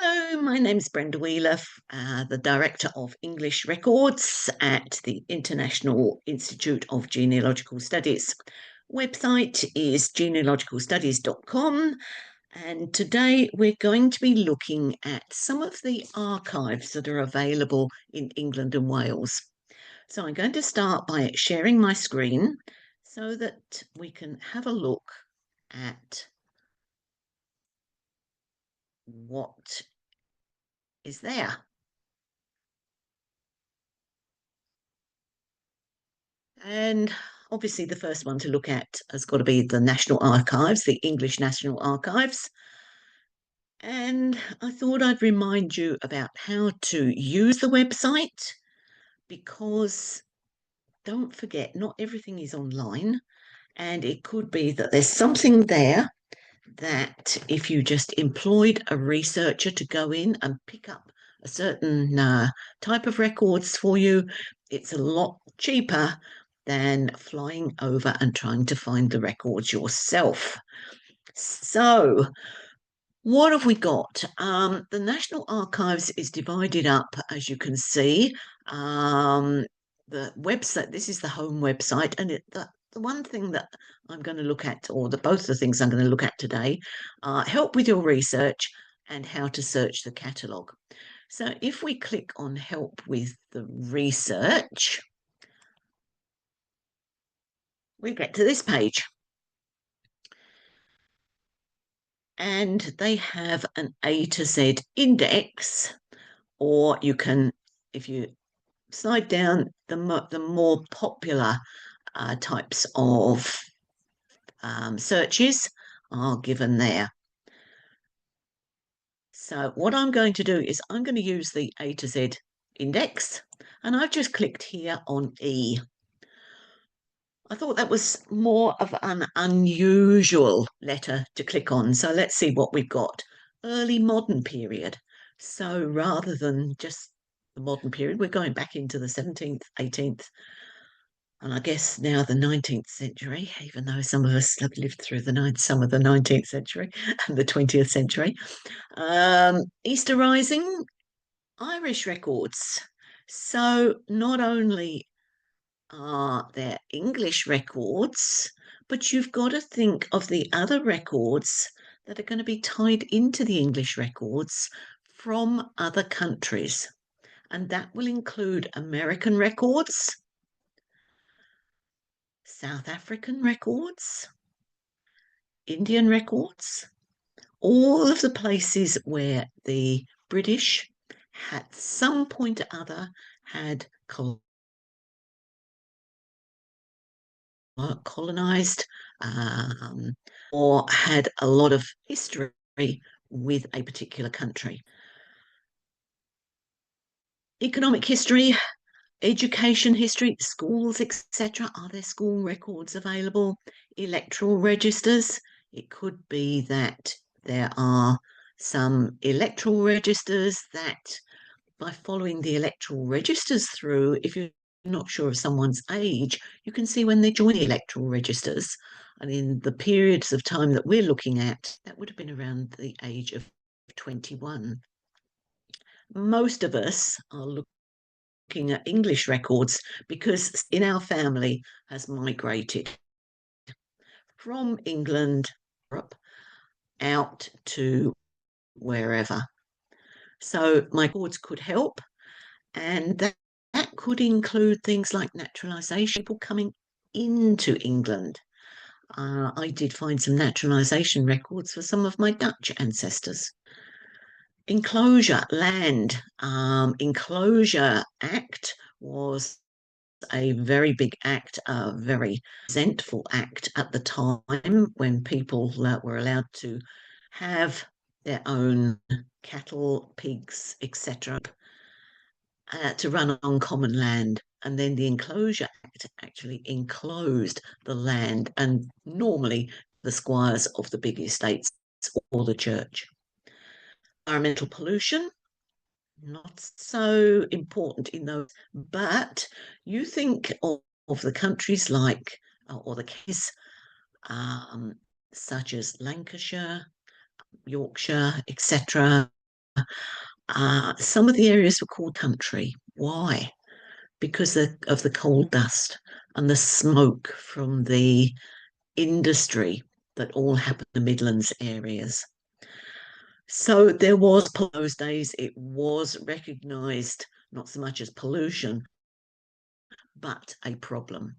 Hello, my name's Brenda Wheeler, the Director of English Records at the International Institute of Genealogical Studies. Website is genealogicalstudies.com, and today we're going to be looking at some of the archives that are available in England and Wales. So I'm going to start by sharing my screen so that we can have a look at what is there. And obviously, the first one to look at has got to be the National Archives, the English National Archives. And I thought I'd remind you about how to use the website because don't forget, not everything is online. And it could be that there's something there that if you just employed a researcher to go in and pick up a certain type of records for you, it's a lot cheaper than flying over and trying to find the records yourself. So, what have we got? The National Archives is divided up, as you can see. The website, this is the home website, and the one thing that I'm going to look at, or both the things I'm going to look at today, help with your research and how to search the catalogue. So if we click on help with the research, we get to this page. And they have an A to Z index, or you can, if you slide down, the more popular types of searches are given there. So what I'm going to do is I'm going to use the A to Z index, and I've just clicked here on E. I thought that was more of an unusual letter to click on. So let's see what we've got. Early modern period. So rather than just the modern period, we're going back into the 17th, 18th, and I guess now the 19th century, even though some of us have lived through some of the 19th century and the 20th century. Easter Rising, Irish records. So not only are there English records, but you've got to think of the other records that are going to be tied into the English records from other countries. And that will include American records, South African records, Indian records, all of the places where the British at some point or other had colonized or had a lot of history with a particular country. Economic history, education history, schools, etc. Are there school records available? Electoral registers. It could be that there are some electoral registers that by following the electoral registers through, if you're not sure of someone's age, you can see when they join the electoral registers. And in the periods of time that we're looking at, that would have been around the age of 21. Most of us are looking at English records because in our family has migrated from England, Europe, out to wherever. So my records could help, and that could include things like naturalisation, people coming into England. I did find some naturalisation records for some of my Dutch ancestors. Enclosure, land. Enclosure Act was a very big act, a very resentful act at the time when people were allowed to have their own cattle, pigs, etc. To run on common land. And then the Enclosure Act actually enclosed the land and normally the squires of the big estates or the church. Environmental pollution, not so important in those, but you think of the countries like, or the case, such as Lancashire, Yorkshire, etc., Some of the areas were called country. Why? Because of the coal dust and the smoke from the industry that all happened in the Midlands areas. So there was, those days, it was recognised not so much as pollution, but a problem.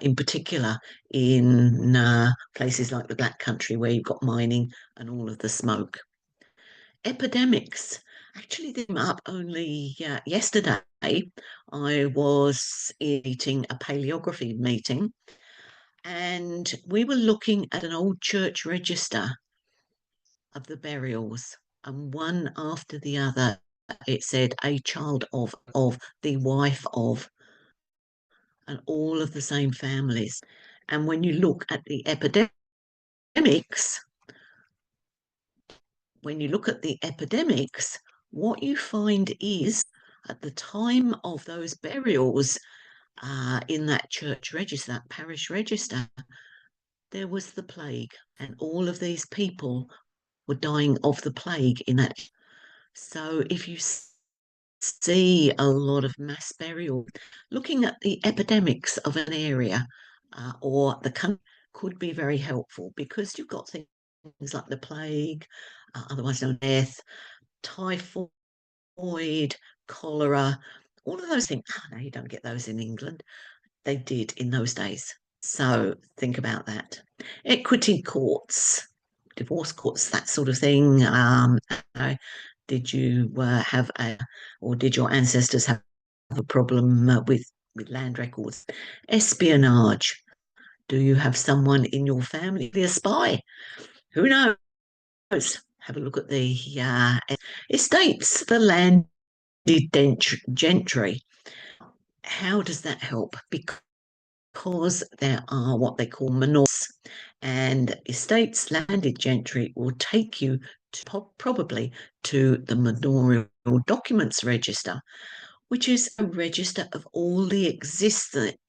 In particular, in places like the Black Country, where you've got mining and all of the smoke. Epidemics. Actually, they came up only yesterday. I was eating a paleography meeting, and we were looking at an old church register of the burials, and one after the other, it said a child of the wife of, and all of the same families. And when you look at the epidemics, when you look at the epidemics, what you find is at the time of those burials in that church register, that parish register, there was the plague, and all of these people were dying of the plague in that. So if you see a lot of mass burial, looking at the epidemics of an area or the country could be very helpful, because you've got things like the plague, otherwise known as death, typhoid, cholera, all of those things. No, you don't get those in England. They did in those days. So think about that. Equity courts, divorce courts, that sort of thing. Did you have or did your ancestors have a problem with land records? Espionage. Do you have someone in your family be a spy? Who knows? Have a look at the estates, the landed gentry. How does that help? Because there are what they call manors, and estates, landed gentry will take you to, probably to the manorial documents register, which is a register of all the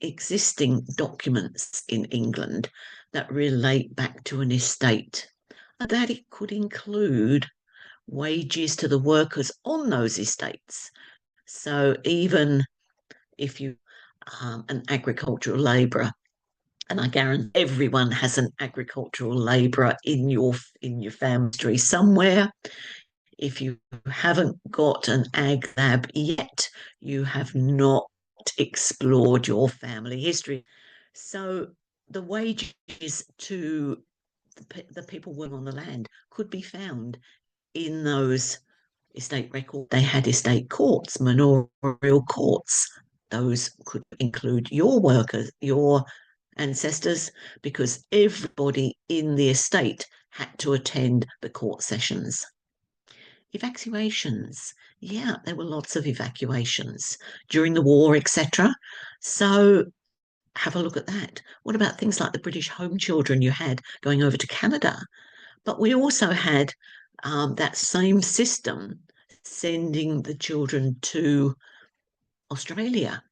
existing documents in England that relate back to an estate. And that it could include wages to the workers on those estates. So even if you an agricultural labourer, and I guarantee everyone has an agricultural labourer in your family tree somewhere. If you haven't got an ag lab yet, you have not explored your family history. So the wages to the people working on the land could be found in those estate records. They had estate courts, manorial courts. Those could include your workers, your ancestors, because everybody in the estate had to attend the court sessions. Evacuations. Yeah, there were lots of evacuations during the war, etc. So have a look at that. What about things like the British home children you had going over to Canada? But we also had that same system sending the children to Australia.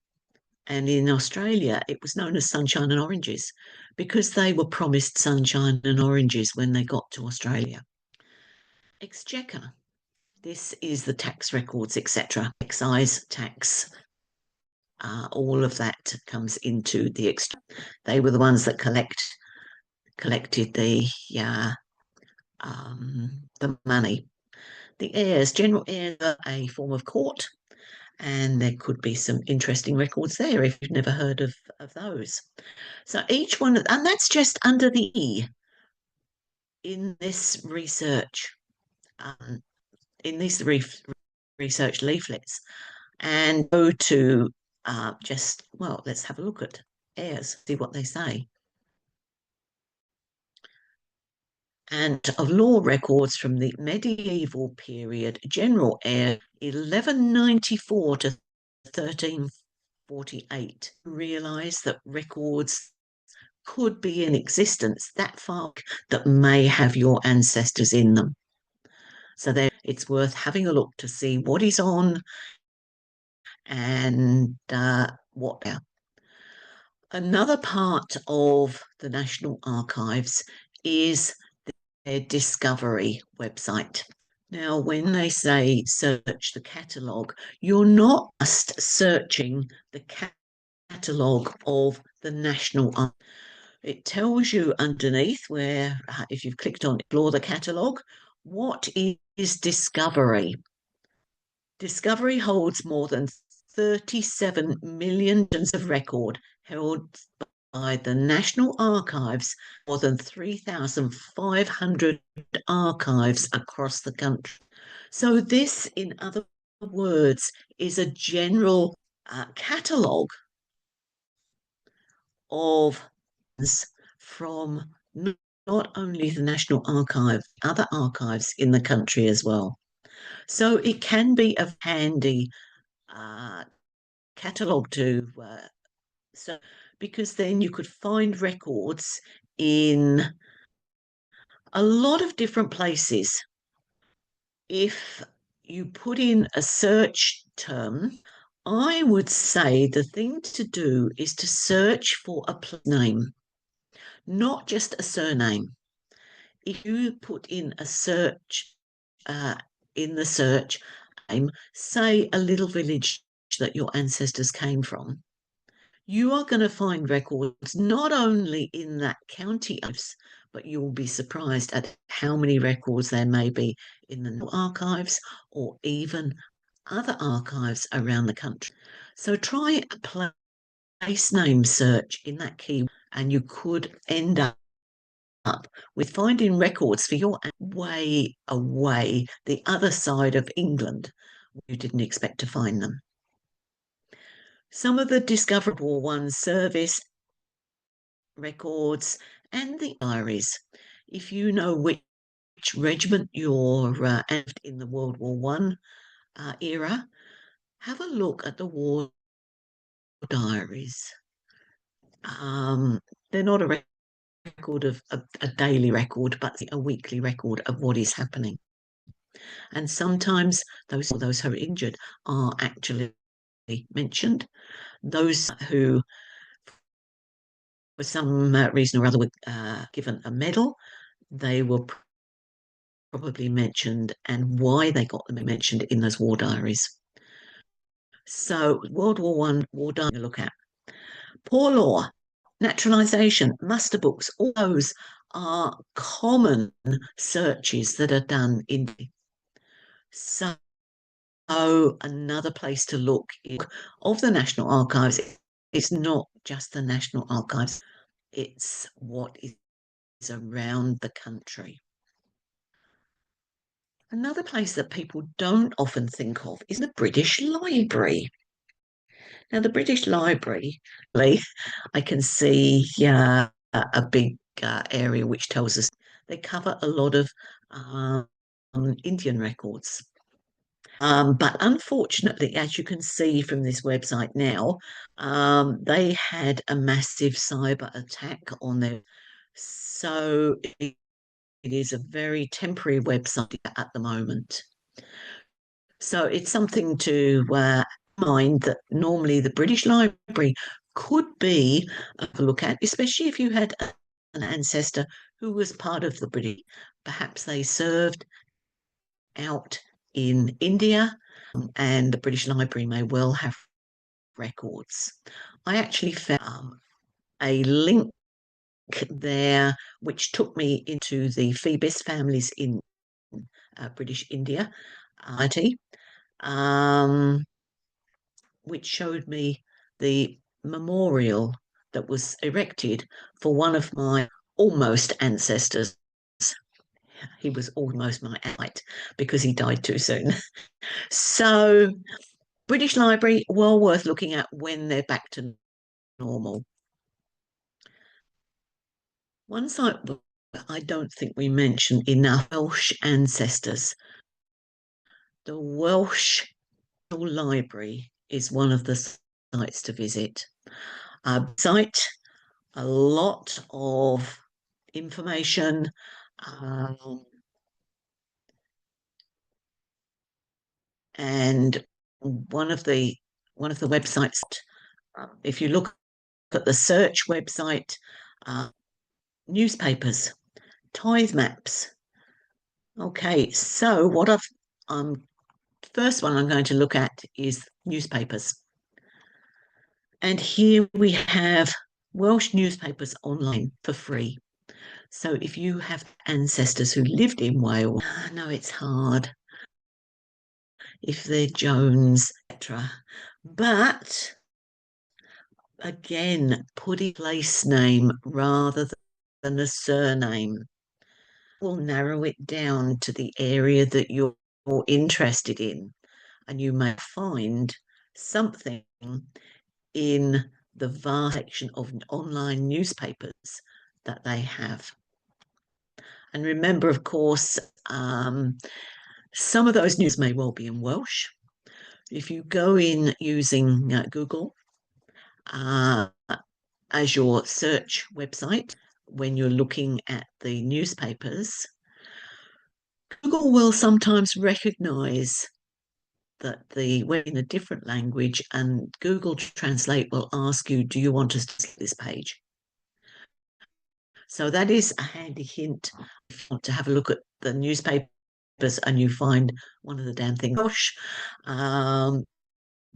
And in Australia, it was known as sunshine and oranges, because they were promised sunshine and oranges when they got to Australia. Exchequer. This is the tax records, etc. Excise tax. All of that comes into the exchequer. They were the ones that collected the money. The heirs, general heirs, are a form of court, and there could be some interesting records there if you've never heard of those. So each one, and that's just under the E in this research, in these research leaflets, and go to let's have a look at heirs, see what they say. And of law records from the medieval period, general heir 1194 to 1348, realise that records could be in existence that far that may have your ancestors in them. So there, it's worth having a look to see what is on and what. Another part of the National Archives is their Discovery website. Now, when they say search the catalogue, you're not just searching the catalogue of the National Archives. It tells you underneath where, if you've clicked on explore the catalogue, what is Discovery? Discovery holds more than 37 million of record held by the National Archives, more than 3,500 archives across the country. So this, in other words, is a general catalogue of from not only the National Archive, other archives in the country as well. So it can be a handy catalogue to so because then you could find records in a lot of different places. If you put in a search term, I would say the thing to do is to search for a place name, not just a surname. If you put in a search in the search name, say a little village that your ancestors came from, you are going to find records not only in that county, but you'll be surprised at how many records there may be in the archives or even other archives around the country. So try a place name search in that key, and you could end up with finding records for your way away the other side of England. You didn't expect to find them. Some of the discoverable ones, service records, and the diaries. If you know which regiment you're in the World War One era, have a look at the war diaries. They're not a record of a daily record, but a weekly record of what is happening. And sometimes those who are injured are actually mentioned. Those who, for some reason or other, were given a medal, they were probably mentioned, and why they got them mentioned in those war diaries. So World War One war diary to look at. Poor law, naturalisation, muster books, all those are common searches that are done in. So another place to look of the National Archives, it's not just the National Archives, it's what is around the country. Another place that people don't often think of is the British Library. Now, the British Library, I can see a big area which tells us they cover a lot of Indian records. But unfortunately, as you can see from this website now, they had a massive cyber attack on them. So it is a very temporary website at the moment. So it's something to mind that normally the British Library could be a look at, especially if you had an ancestor who was part of the British. Perhaps they served out in India, and the British Library may well have records. I actually found a link there which took me into the Phoebus families in British India, which showed me the memorial that was erected for one of my almost ancestors. He was almost my height because he died too soon. So, British Library, well worth looking at when they're back to normal. One site I don't think we mentioned enough, Welsh ancestors. The Welsh Library is one of the sites to visit. Site, a lot of information. And one of the websites, if you look at the search website, newspapers, tithe maps, Okay, so first one I'm going to look at is newspapers. And here we have Welsh newspapers online for free. So if you have ancestors who lived in Wales, I know it's hard if they're Jones, etc. But again, put a place name rather than a surname will narrow it down to the area that you're interested in, and you may find something in the vast section of online newspapers that they have. And remember, of course, some of those news may well be in Welsh. If you go in using Google as your search website, when you're looking at the newspapers, Google will sometimes recognize that we're in a different language, and Google Translate will ask you, do you want to see this page? So that is a handy hint if you want to have a look at the newspapers and you find one of the damn things, gosh,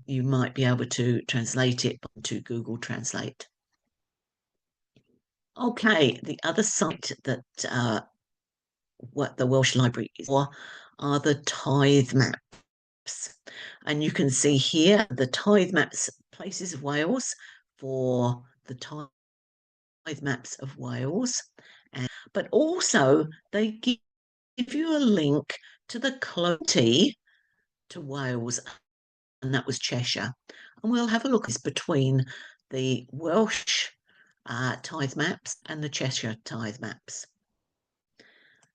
you might be able to translate it to Google Translate. Okay, the other site that what the Welsh Library is for are the tithe maps. And you can see here the tithe maps, places of Wales for the tithe maps of Wales. But also they give you a link to the closest to Wales, and that was Cheshire. And we'll have a look at this between the Welsh tithe maps and the Cheshire tithe maps.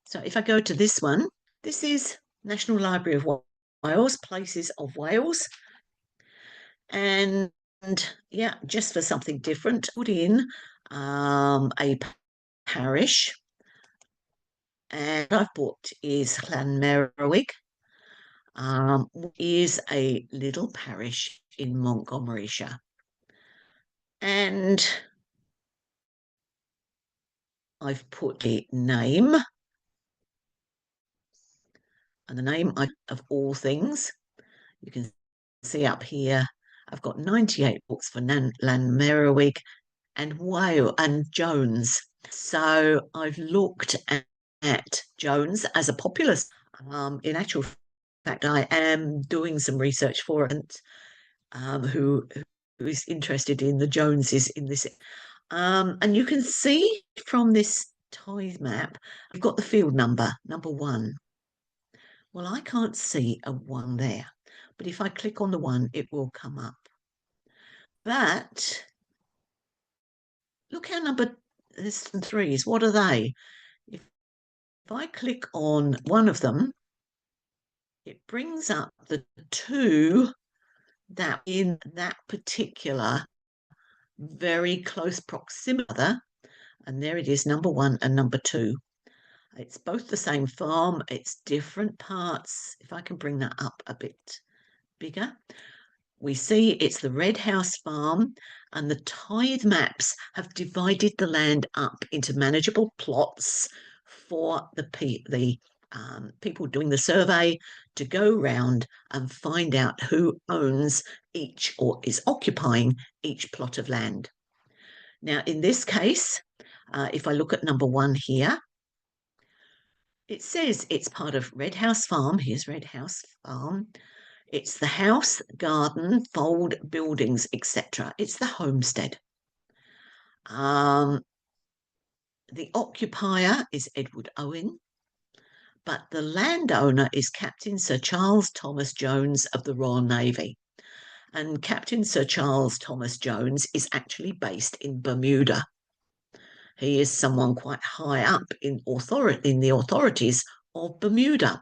So if I go to this one, this is National Library of Wales, Places of Wales. And yeah, just for something different, put in a parish. And what I've booked is Llanmerowig, is a little parish in Montgomeryshire. And I've put a name, and the name of all things, you can see up here, I've got 98 books for Llanmerowig and Wales and Jones. So I've looked at Jones as a popular. In actual fact, I am doing some research for it, who is interested in the Joneses in this. And you can see from this tithe map, I've got the field number 1. Well, I can't see a 1 there, but if I click on the 1, it will come up. But look how there's some 3s. What are they? If I click on one of them, it brings up the 2 that in that particular very close proximity, and there it is, number 1 and number 2. It's both the same farm, it's different parts. If I can bring that up a bit bigger, we see it's the Red House Farm, and the tithe maps have divided the land up into manageable plots for the people doing the survey to go round and find out who owns each or is occupying each plot of land. Now, in this case, if I look at number 1 here, it says it's part of Red House Farm. Here's Red House Farm. It's the house, garden, fold, buildings, etc. It's the homestead. The occupier is Edward Owen, but the landowner is Captain Sir Charles Thomas Jones of the Royal Navy. And Captain Sir Charles Thomas Jones is actually based in Bermuda. He is someone quite high up in the authorities of Bermuda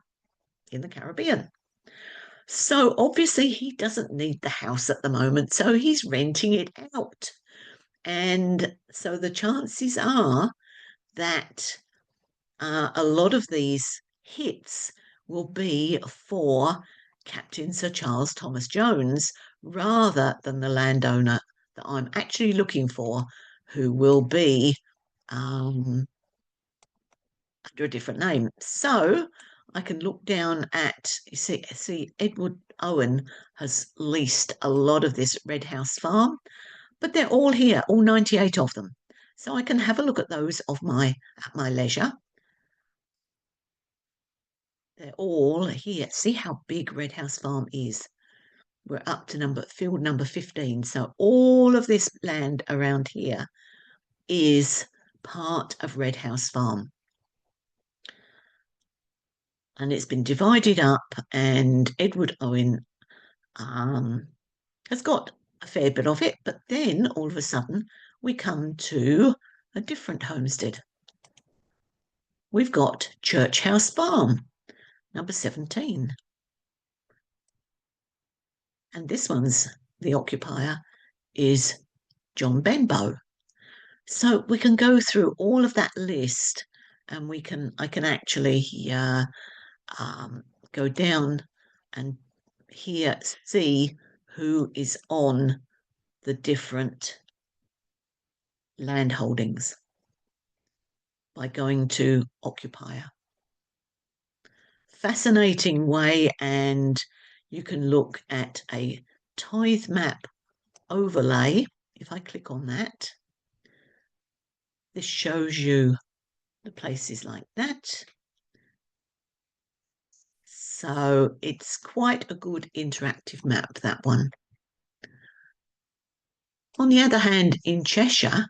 in the Caribbean. So obviously he doesn't need the house at the moment, so he's renting it out. And so the chances are that a lot of these hits will be for Captain Sir Charles Thomas Jones rather than the landowner that I'm actually looking for, who will be under a different name. So I can look down at, you see, Edward Owen has leased a lot of this Red House Farm, but they're all here, all 98 of them. So I can have a look at those at my leisure. They're all here. See how big Red House Farm is. We're up to field number 15. So all of this land around here is part of Red House Farm. And it's been divided up, and Edward Owen has got a fair bit of it, but then all of a sudden we come to a different homestead. We've got Church House Farm, number 17. And this one's, the occupier is John Benbow. So we can go through all of that list, and I can actually go down and here see who is on the different land holdings by going to occupier. Fascinating way, and you can look at a tithe map overlay. If I click on that, this shows you the places like that. So it's quite a good interactive map, that one. On the other hand, in Cheshire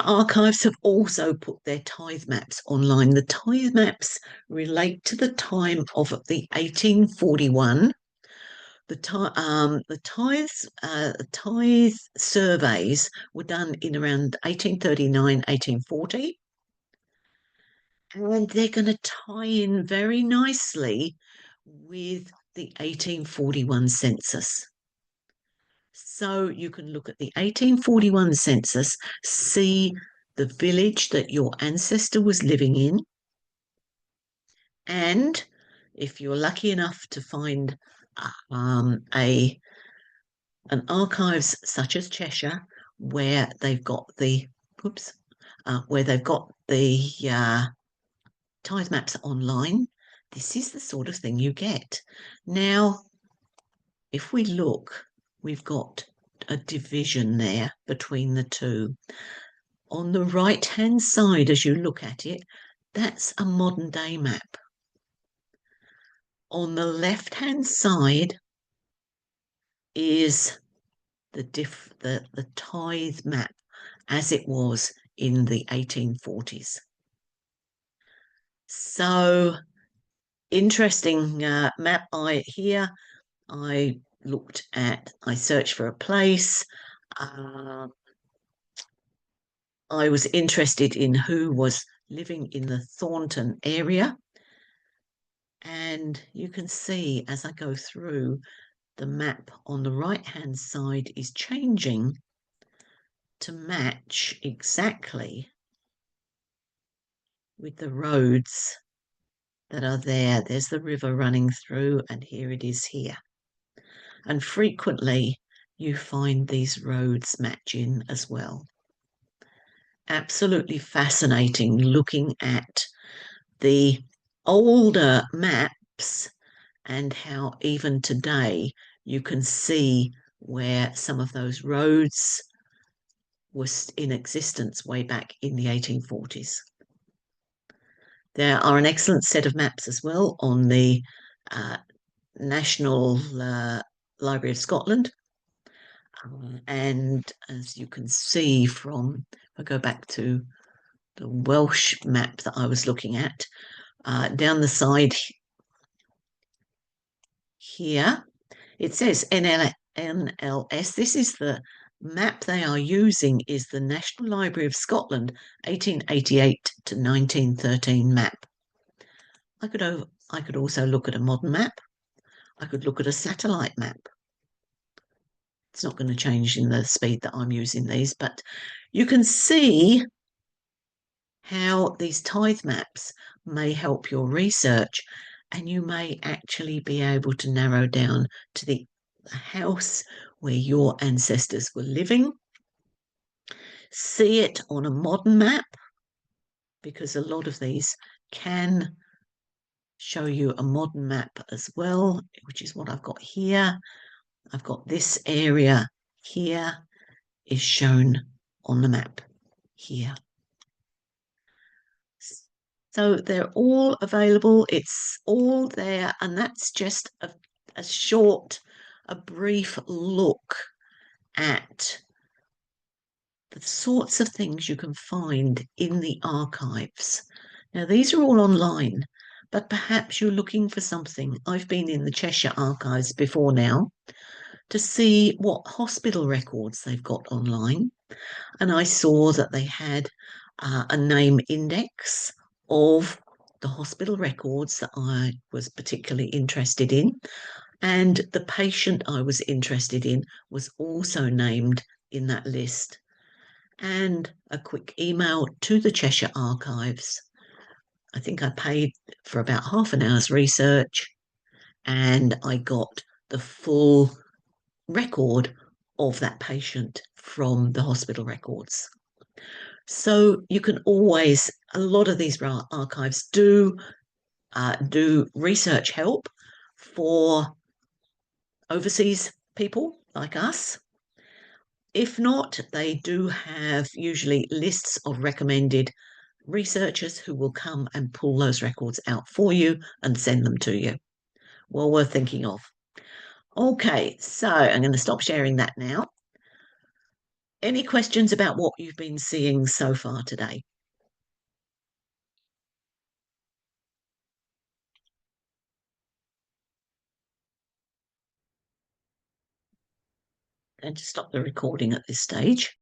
archives have also put their tithe maps online. The tithe maps relate to the time of the 1841. The tithe surveys were done in around 1839, 1840. And they're going to tie in very nicely with the 1841 census. So you can look at the 1841 census, see the village that your ancestor was living in, and if you're lucky enough to find an archives such as Cheshire, where they've got the tithe maps online, this is the sort of thing you get. Now, if we look, we've got a division there between the two. On the right-hand side, as you look at it, that's a modern day map. On the left-hand side is the tithe map as it was in the 1840s. So interesting map. I searched for a place. I was interested in who was living in the Thornton area. And you can see as I go through, the map on the right-hand side is changing to match exactly with the roads that are there. There's the river running through, and here it is here. And frequently you find these roads matching as well. Absolutely fascinating looking at the older maps and how even today you can see where some of those roads were in existence way back in the 1840s. There are an excellent set of maps as well on the National Library of Scotland. And as you can see from, if I go back to the Welsh map that I was looking at, down the side here, it says NLS. This is the map they are using, is the National Library of Scotland 1888 to 1913 map. I could also look at a modern map. I could look at a satellite map. It's not going to change in the speed that I'm using these, but you can see how these tithe maps may help your research, and you may actually be able to narrow down to the house where your ancestors were living. See it on a modern map, because a lot of these can show you a modern map as well, which is what I've got here. I've got this area here is shown on the map here. So they're all available. It's all there. And that's just a short, a brief look at the sorts of things you can find in the archives. Now, these are all online, but perhaps you're looking for something. I've been in the Cheshire archives before now to see what hospital records they've got online. And I saw that they had a name index of the hospital records that I was particularly interested in. And the patient I was interested in was also named in that list. And a quick email to the Cheshire Archives. I think I paid for about half an hour's research and I got the full record of that patient from the hospital records. So you can always, a lot of these archives do research help for overseas people like us. If not, they do have usually lists of recommended researchers who will come and pull those records out for you and send them to you. Well worth thinking of. Okay, so I'm going to stop sharing that now. Any questions about what you've been seeing so far today? I'm going to stop the recording at this stage.